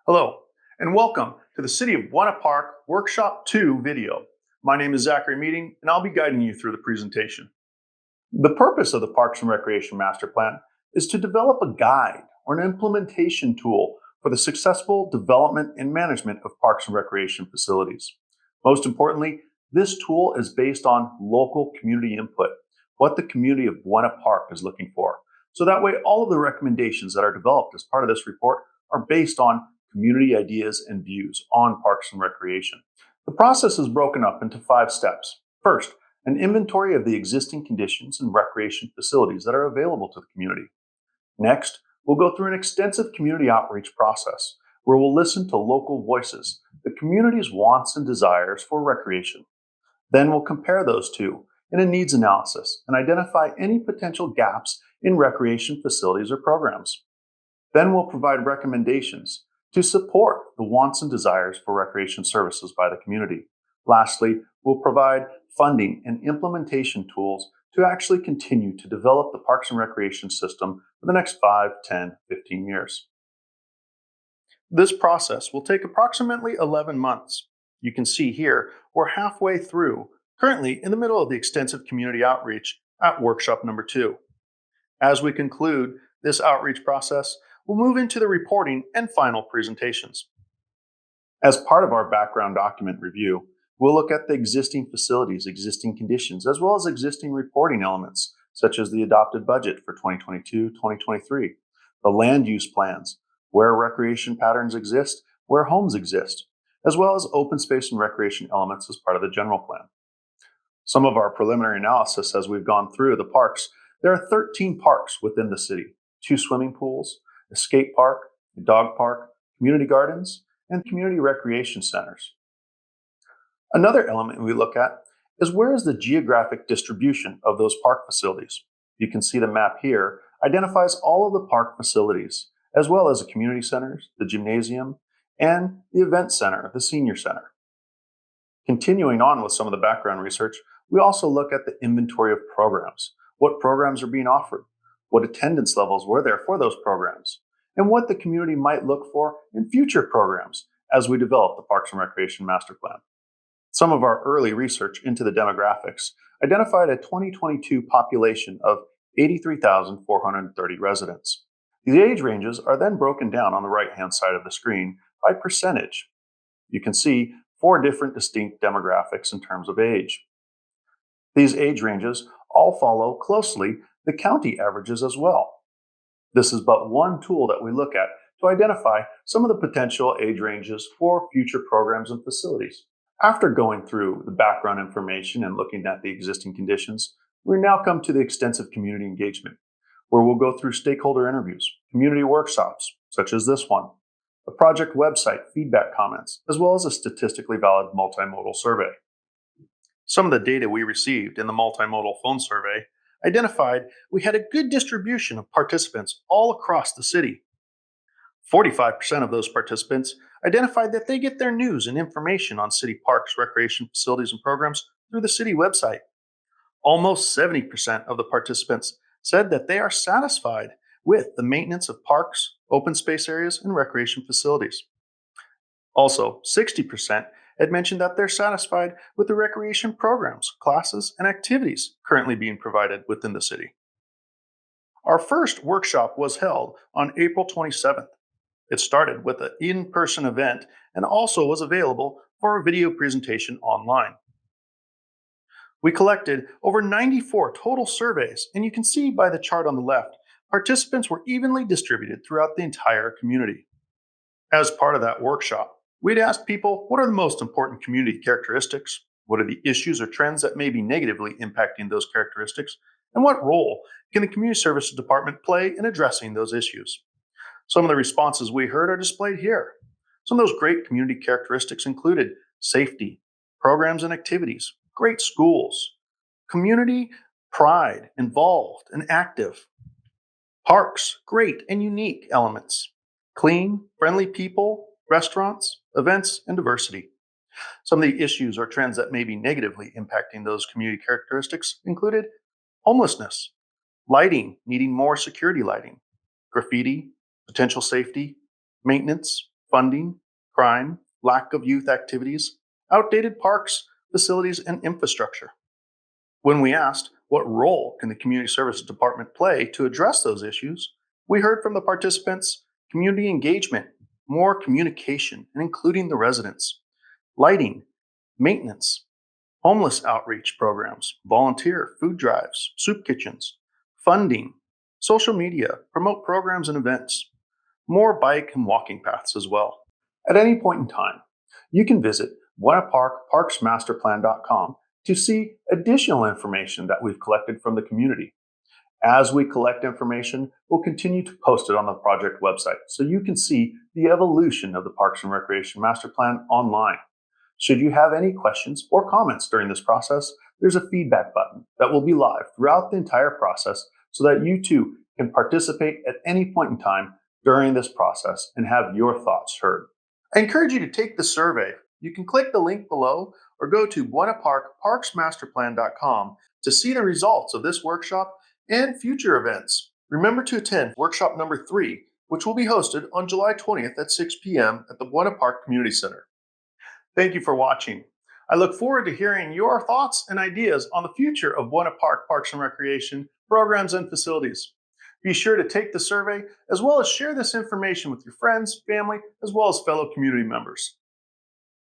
Hello, and welcome to the City of Buena Park Workshop 2 video. My name is Zachary Meeting, and I'll be guiding you through the presentation. The purpose of the Parks and Recreation Master Plan is to develop a guide or an implementation tool for the successful development and management of parks and recreation facilities. Most importantly, this tool is based on local community input, what the community of Buena Park is looking for. So that way, all of the recommendations that are developed as part of this report are based on community ideas and views on parks and recreation. The process is broken up into 5 steps. First, an inventory of the existing conditions and recreation facilities that are available to the community. Next, we'll go through an extensive community outreach process where we'll listen to local voices, the community's wants and desires for recreation. Then we'll compare those two in a needs analysis and identify any potential gaps in recreation facilities or programs. Then we'll provide recommendations to support the wants and desires for recreation services by the community. Lastly, we'll provide funding and implementation tools to actually continue to develop the parks and recreation system for the next 5, 10, 15 years. This process will take approximately 11 months. You can see here we're halfway through, currently in the middle of the extensive community outreach at workshop number 2. As we conclude this outreach process, we'll move into the reporting and final presentations. As part of our background document review, we'll look at the existing facilities, existing conditions, as well as existing reporting elements, such as the adopted budget for 2022-2023, the land use plans, where recreation patterns exist, where homes exist, as well as open space and recreation elements as part of the general plan. Some of our preliminary analysis as we've gone through the parks, there are 13 parks within the city, 2 swimming pools, a skate park, a dog park, community gardens, and community recreation centers. Another element we look at is where is the geographic distribution of those park facilities. You can see the map here identifies all of the park facilities, as well as the community centers, the gymnasium, and the event center, the senior center. Continuing on with some of the background research, we also look at the inventory of programs. What programs are being offered? What attendance levels were there for those programs? And what the community might look for in future programs as we develop the Parks and Recreation Master Plan. Some of our early research into the demographics identified a 2022 population of 83,430 residents. These age ranges are then broken down on the right-hand side of the screen by percentage. You can see 4 different distinct demographics in terms of age. These age ranges all follow closely the county averages as well. This is but one tool that we look at to identify some of the potential age ranges for future programs and facilities. After going through the background information and looking at the existing conditions, we now come to the extensive community engagement, where we'll go through stakeholder interviews, community workshops, such as this one, a project website feedback comments, as well as a statistically valid multimodal survey. Some of the data we received in the multimodal phone survey identified we had a good distribution of participants all across the city. 45% of those participants identified that they get their news and information on city parks, recreation facilities, and programs through the city website. Almost 70% of the participants said that they are satisfied with the maintenance of parks, open space areas, and recreation facilities. Also, 60% had mentioned that they're satisfied with the recreation programs, classes, and activities currently being provided within the city. Our first workshop was held on April 27th. It started with an in-person event and also was available for a video presentation online. We collected over 94 total surveys, and you can see by the chart on the left, participants were evenly distributed throughout the entire community. As part of that workshop, we'd ask people what are the most important community characteristics, what are the issues or trends that may be negatively impacting those characteristics, and what role can the Community Services Department play in addressing those issues. Some of the responses we heard are displayed here. Some of those great community characteristics included safety, programs and activities, great schools, community pride, involved and active, parks, great and unique elements, clean, friendly people, restaurants, events, and diversity. Some of the issues or trends that may be negatively impacting those community characteristics included homelessness, lighting, needing more security lighting, graffiti, potential safety, maintenance, funding, crime, lack of youth activities, outdated parks, facilities, and infrastructure. When we asked what role can the Community Services Department play to address those issues, we heard from the participants community engagement, more communication, and including the residents, lighting, maintenance, homeless outreach programs, volunteer food drives, soup kitchens, funding, social media, promote programs and events, more bike and walking paths as well. At any point in time, you can visit buenaparkparksmasterplan.com to see additional information that we've collected from the community. As we collect information, we'll continue to post it on the project website so you can see the evolution of the Parks and Recreation Master Plan online. Should you have any questions or comments during this process, there's a feedback button that will be live throughout the entire process so that you too can participate at any point in time during this process and have your thoughts heard. I encourage you to take the survey. You can click the link below or go to buenaparkparksmasterplan.com to see the results of this workshop and future events. Remember to attend workshop number 3, which will be hosted on July 20th at 6 p.m. at the Buena Park Community Center. Thank you for watching. I look forward to hearing your thoughts and ideas on the future of Buena Park Parks and Recreation programs and facilities. Be sure to take the survey as well as share this information with your friends, family, as well as fellow community members.